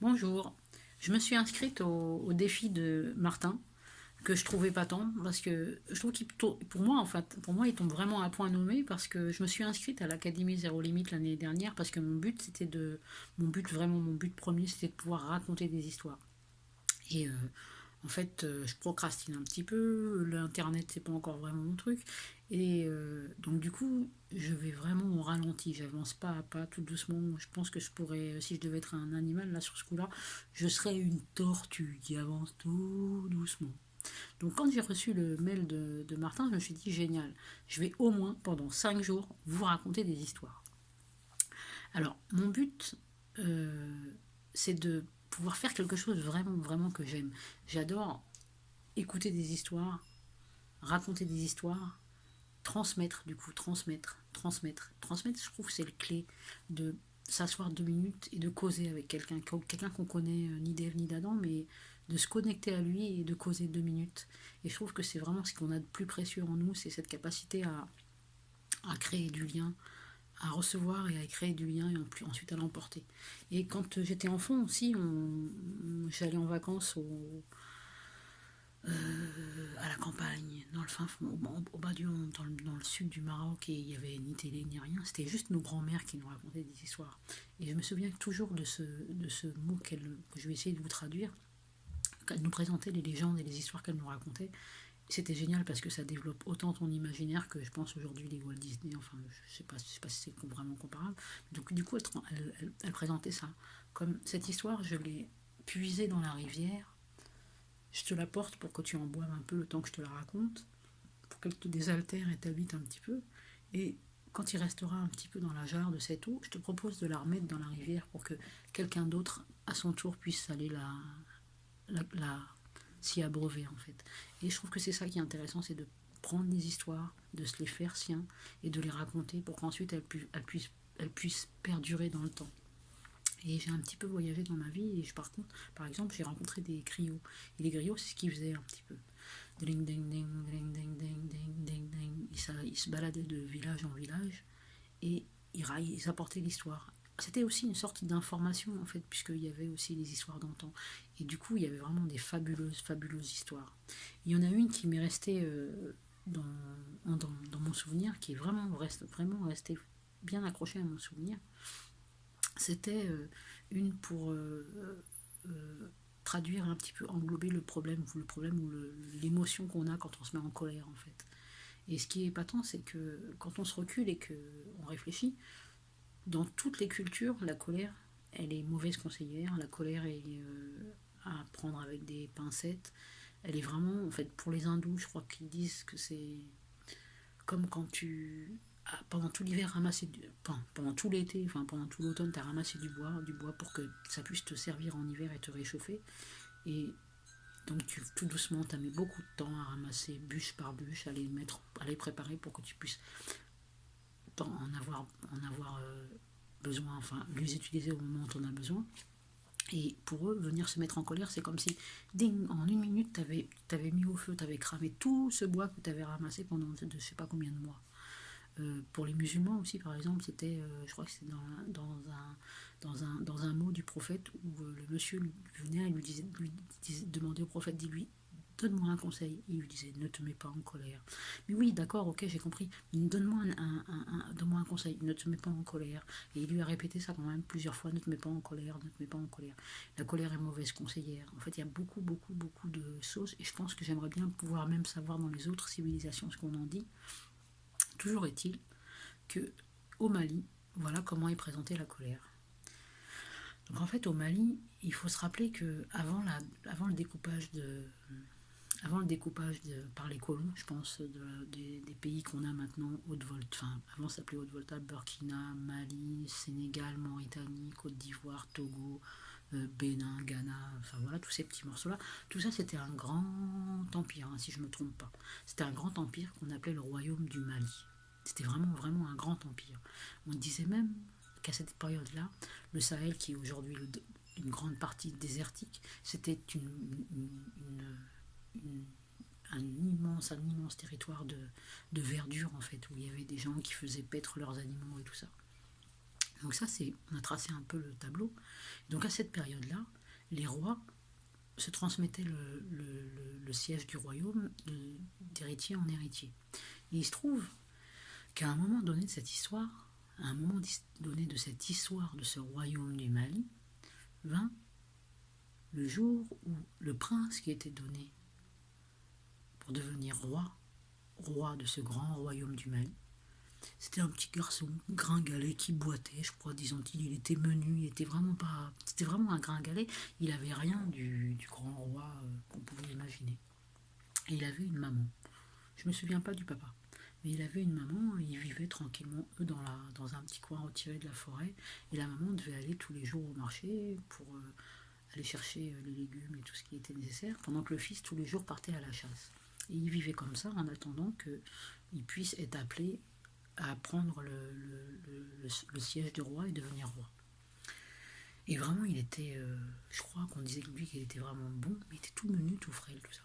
Bonjour, je me suis inscrite au défi de Martin, que je trouvais pas tant, parce que je trouve pour moi, en fait, pour moi, il tombe vraiment à point nommé, parce que je me suis inscrite à l'Académie Zéro Limite l'année dernière, parce que mon but premier, c'était de pouvoir raconter des histoires. Et en fait, je procrastine un petit peu, l'internet c'est pas encore vraiment mon truc, et donc du coup, je vais vraiment au ralenti, j'avance pas à pas, tout doucement. Je pense que je pourrais, si je devais être un animal là sur ce coup-là, je serais une tortue qui avance tout doucement. Donc quand j'ai reçu le mail de Martin, je me suis dit génial, je vais au moins pendant 5 jours vous raconter des histoires. Alors, mon but, euh, c'est de pouvoir faire quelque chose vraiment, vraiment que j'aime. J'adore écouter des histoires, raconter des histoires, transmettre, du coup, transmettre. Transmettre, je trouve que c'est le clé de s'asseoir 2 minutes et de causer avec quelqu'un qu'on connaît ni d'Ève ni d'Adam, mais de se connecter à lui et de causer 2 minutes. Et je trouve que c'est vraiment ce qu'on a de plus précieux en nous, c'est cette capacité à créer du lien, à recevoir et à créer du lien et ensuite à l'emporter. Et quand j'étais enfant aussi, j'allais en vacances à la campagne, dans le fin fond, au bas du monde, dans le sud du Maroc, et il n'y avait ni télé ni rien, c'était juste nos grands-mères qui nous racontaient des histoires. Et je me souviens toujours de ce mot que je vais essayer de vous traduire, qu'elle nous présentait les légendes et les histoires qu'elle nous racontait. C'était génial parce que ça développe autant ton imaginaire que je pense aujourd'hui les Walt Disney, enfin je sais pas si c'est vraiment comparable. Donc du coup elle présentait ça. Comme cette histoire, je l'ai puisée dans la rivière, je te la porte pour que tu en boives un peu le temps que je te la raconte, pour qu'elle te désaltère et t'habite un petit peu. Et quand il restera un petit peu dans la jarre de cette eau, je te propose de la remettre dans la rivière pour que quelqu'un d'autre, à son tour, puisse aller la s'y abreuver en fait. Et je trouve que c'est ça qui est intéressant, c'est de prendre des histoires, de se les faire siens et de les raconter pour qu'ensuite elles puissent perdurer dans le temps. Et j'ai un petit peu voyagé dans ma vie et par exemple, j'ai rencontré des griots. Et les griots, c'est ce qu'ils faisaient un petit peu. Ding, ding, ding, ding, ding, ding, ding, ding, ding. Ils se baladaient de village en village et ils apportaient l'histoire. C'était aussi une sorte d'information en fait, puisqu'il y avait aussi les histoires d'antan. Et du coup, il y avait vraiment des fabuleuses, fabuleuses histoires. Il y en a une qui m'est restée dans mon souvenir, qui est vraiment restée bien accrochée à mon souvenir. C'était une pour traduire un petit peu, englober le problème ou l'émotion qu'on a quand on se met en colère en fait. Et ce qui est épatant, c'est que quand on se recule et qu'on réfléchit, dans toutes les cultures, la colère, elle est mauvaise conseillère. La colère est à prendre avec des pincettes. Elle est vraiment, en fait, pour les hindous, je crois qu'ils disent que c'est comme quand pendant tout l'hiver, pendant tout l'été, enfin pendant tout l'automne, tu as ramassé du bois pour que ça puisse te servir en hiver et te réchauffer. Et donc tout doucement, tu as mis beaucoup de temps à ramasser bûche par bûche, à les préparer pour que tu puisses en avoir besoin, enfin les utiliser au moment où tu en as besoin. Et pour eux, venir se mettre en colère, c'est comme si, ding, en 1 minute, t'avais mis au feu, t'avais cramé tout ce bois que t'avais ramassé pendant je sais pas combien de mois. Pour les musulmans aussi, par exemple, je crois que c'était dans un mot du prophète où le monsieur venait et demandait au prophète, dis-lui, donne-moi un conseil. Il lui disait, ne te mets pas en colère. Mais oui, d'accord, ok, j'ai compris. Donne-moi un conseil, ne te mets pas en colère. Et il lui a répété ça quand même plusieurs fois, ne te mets pas en colère, ne te mets pas en colère. La colère est mauvaise conseillère. En fait, il y a beaucoup, beaucoup, beaucoup de choses. Et je pense que j'aimerais bien pouvoir même savoir dans les autres civilisations ce qu'on en dit. Toujours est-il que au Mali, voilà comment est présentée la colère. Donc en fait, au Mali, il faut se rappeler que avant le découpage par les colons, je pense, des pays qu'on a maintenant, Haute-Volta, enfin, avant ça s'appelait Haute-Volta, Burkina, Mali, Sénégal, Mauritanie, Côte d'Ivoire, Togo, Bénin, Ghana, enfin voilà, tous ces petits morceaux-là, tout ça c'était un grand empire, hein, si je ne me trompe pas. C'était un grand empire qu'on appelait le Royaume du Mali. C'était vraiment, vraiment un grand empire. On disait même qu'à cette période-là, le Sahel, qui est aujourd'hui une grande partie désertique, c'était une- un immense territoire de verdure en fait, où il y avait des gens qui faisaient paître leurs animaux et tout ça. Donc ça, on a tracé un peu le tableau. Donc à cette période-là, les rois se transmettaient le siège du royaume d'héritier en héritier. Et il se trouve qu'à un moment donné de cette histoire, à un moment donné de cette histoire de ce royaume du Mali, vint le jour où le prince qui était donné pour devenir roi de ce grand royaume du Mali, c'était un petit garçon gringalet qui boitait, je crois, disons-ils. Il était menu, il était vraiment pas. C'était vraiment un gringalet. Il avait rien du grand roi qu'on pouvait imaginer. Et il avait une maman. Je me souviens pas du papa. Mais il avait une maman, et ils vivaient tranquillement, eux, dans un petit coin retiré de la forêt. Et la maman devait aller tous les jours au marché pour aller chercher les légumes et tout ce qui était nécessaire, pendant que le fils, tous les jours, partait à la chasse. Et il vivait comme ça en attendant qu'il puisse être appelé à prendre le siège de roi et devenir roi. Et vraiment, il était, je crois qu'on disait de lui qu'il était vraiment bon, mais il était tout menu, tout frêle, tout ça.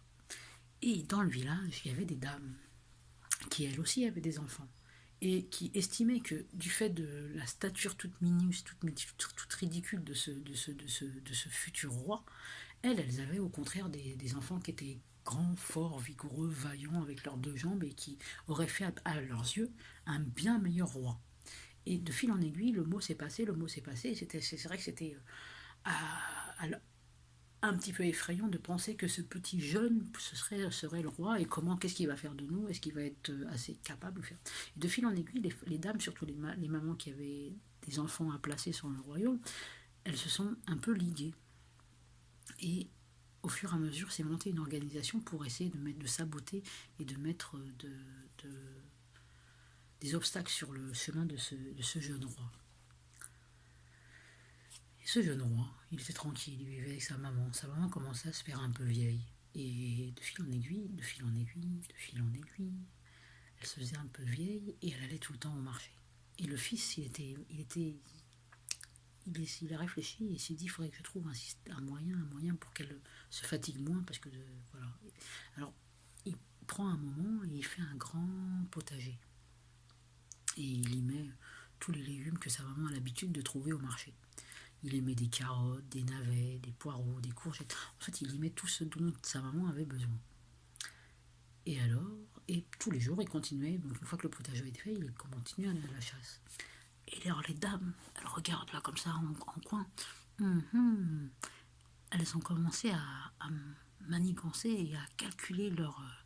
Et dans le village, il y avait des dames qui, elles aussi, avaient des enfants. Et qui estimaient que, du fait de la stature toute minus, toute ridicule de ce futur roi, elles avaient au contraire des enfants qui étaient grands, forts, vigoureux, vaillants, avec leurs deux jambes, et qui auraient fait, à leurs yeux, un bien meilleur roi. Et de fil en aiguille, le mot s'est passé, et c'est vrai que c'était un petit peu effrayant de penser que ce petit jeune serait le roi, et qu'est-ce qu'il va faire de nous, est-ce qu'il va être assez capable de faire. Et de fil en aiguille, les dames, surtout les mamans qui avaient des enfants à placer sur le royaume, elles se sont un peu liguées. Et au fur et à mesure, c'est monté une organisation pour essayer de saboter et de mettre des obstacles sur le chemin de ce jeune roi. Et ce jeune roi, il était tranquille, il vivait avec sa maman. Sa maman commençait à se faire un peu vieille. Et de fil en aiguille, de fil en aiguille, de fil en aiguille, elle se faisait un peu vieille et elle allait tout le temps au marché. Et le fils, il a réfléchi et s'est dit il faudrait que je trouve un moyen pour qu'elle se fatigue moins, parce que voilà. Alors il prend un moment et il fait un grand potager et il y met tous les légumes que sa maman a l'habitude de trouver au marché. Il y met des carottes, des navets, des poireaux, des courgettes. En fait, il y met tout ce dont sa maman avait besoin. Et tous les jours, il continuait. Donc, une fois que le potager était fait, il continuait à aller à la chasse. Et alors, les dames, elles regardent là, comme ça, en coin. Elles ont commencé à manigancer et à calculer leurs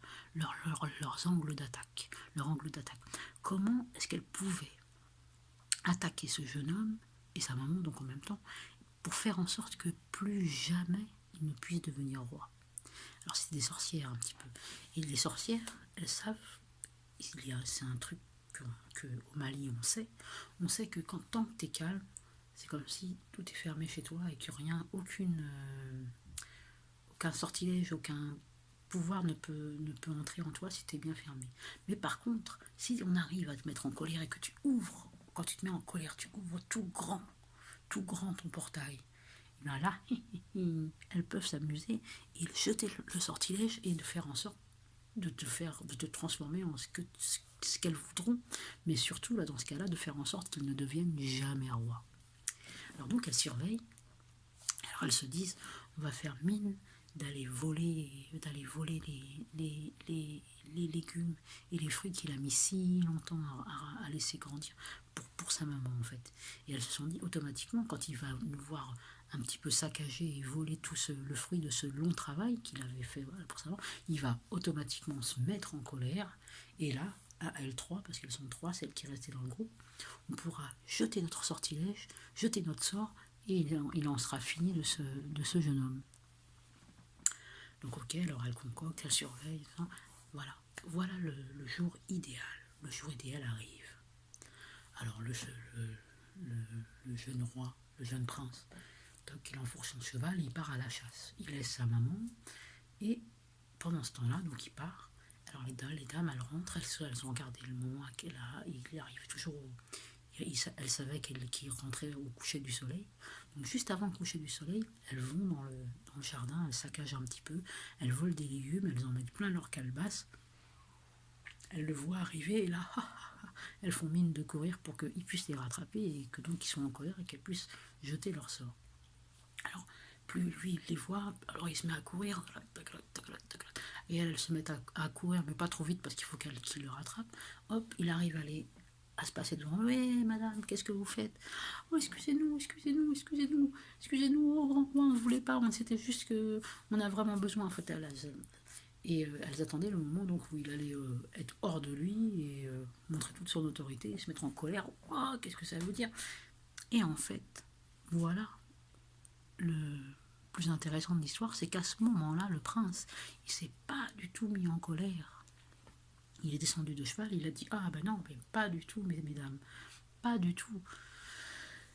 angles d'attaque. Leur angle d'attaque. Comment est-ce qu'elles pouvaient attaquer ce jeune homme et sa maman, donc en même temps, pour faire en sorte que plus jamais il ne puisse devenir roi. Alors c'est des sorcières un petit peu. Et les sorcières, elles savent, c'est un truc que au Mali on sait que tant que t'es calme, c'est comme si tout est fermé chez toi et que aucun sortilège, aucun pouvoir ne peut entrer en toi si t'es bien fermé. Mais par contre, si on arrive à te mettre en colère et que quand tu te mets en colère, tu ouvres tout grand ton portail, et bien là, elles peuvent s'amuser et jeter le sortilège et de faire en sorte de te transformer en ce qu'elles voudront, mais surtout là dans ce cas-là de faire en sorte qu'ils ne deviennent jamais rois. Alors donc elles surveillent, alors elles se disent on va faire mine d'aller voler les légumes et les fruits qu'il a mis si longtemps à laisser grandir pour sa maman en fait. Et elles se sont dit automatiquement, quand il va nous voir un petit peu saccagé et voler le fruit de ce long travail qu'il avait fait pour sa maman, il va automatiquement se mettre en colère. Et là, à L3, parce qu'elles sont trois, celles qui restaient dans le groupe, on pourra jeter notre sortilège, jeter notre sort, et il en sera fini de ce jeune homme. Donc ok, alors elle concocte, elle surveille, hein, voilà le jour idéal. Le jour idéal arrive. Alors le jeune roi, le jeune prince, donc il enfourche son cheval, il part à la chasse. Il laisse sa maman, et pendant ce temps-là, donc il part. Alors les dames, elles rentrent, elles ont regardé le moment qu'elle a, il arrive toujours elle savait qu'il rentrait au coucher du soleil. Donc juste avant le coucher du soleil, elles vont dans le jardin, elles saccagent un petit peu, elles volent des légumes, elles en mettent plein leur calebasse. elles le voient arriver et là, elles font mine de courir pour qu'ils puissent les rattraper et que donc ils sont en colère et qu'elles puissent jeter leur sort. Alors, plus lui il les voit, alors il se met à courir, et elle se met à courir, mais pas trop vite parce qu'il faut qu'il le rattrape. Hop, il arrive à se passer devant. Oui, madame, qu'est-ce que vous faites? Oh, excusez-nous, excusez-nous, excusez-nous, excusez-nous, oh, on ne voulait pas, c'était juste que on a vraiment besoin. En fait, elles attendaient le moment donc où il allait être hors de lui et montrer toute son autorité et se mettre en colère. Oh, qu'est-ce que ça veut dire? Et en fait, voilà, le plus intéressant de l'histoire, c'est qu'à ce moment-là, le prince, il s'est pas du tout mis en colère. Il est descendu de cheval, il a dit ah ben non, mais pas du tout, mesdames, pas du tout.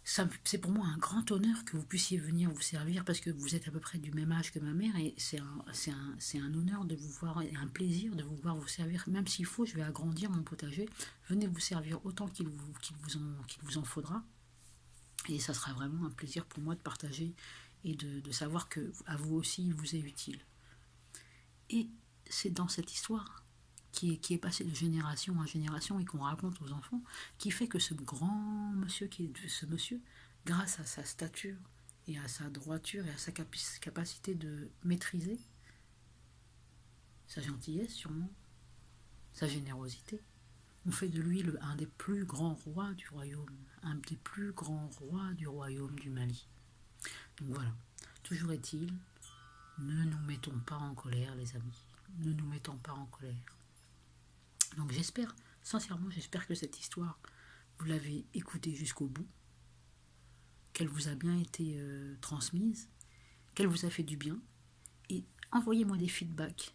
C'est pour moi un grand honneur que vous puissiez venir vous servir parce que vous êtes à peu près du même âge que ma mère et c'est un honneur de vous voir et un plaisir de vous voir vous servir. Même s'il faut, je vais agrandir mon potager. Venez vous servir autant qu'il vous en faudra. Et ça sera vraiment un plaisir pour moi de partager et de savoir que à vous aussi il vous est utile. Et c'est dans cette histoire qui est passée de génération en génération et qu'on raconte aux enfants, qui fait que ce grand monsieur, ce monsieur, grâce à sa stature et à sa droiture et à sa capacité de maîtriser sa gentillesse sûrement, sa générosité, on fait de lui un des plus grands rois du royaume, un des plus grands rois du royaume du Mali. Donc voilà, toujours est-il, ne nous mettons pas en colère les amis, ne nous mettons pas en colère. Donc j'espère, sincèrement j'espère que cette histoire, vous l'avez écoutée jusqu'au bout, qu'elle vous a bien été transmise, qu'elle vous a fait du bien, et envoyez-moi des feedbacks,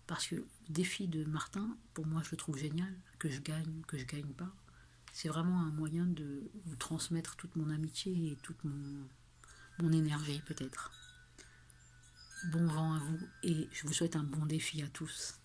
parce que le défi de Martin, pour moi je le trouve génial, que je gagne pas, c'est vraiment un moyen de vous transmettre toute mon amitié et toute mon énergie peut-être. Bon vent à vous et je vous souhaite un bon défi à tous.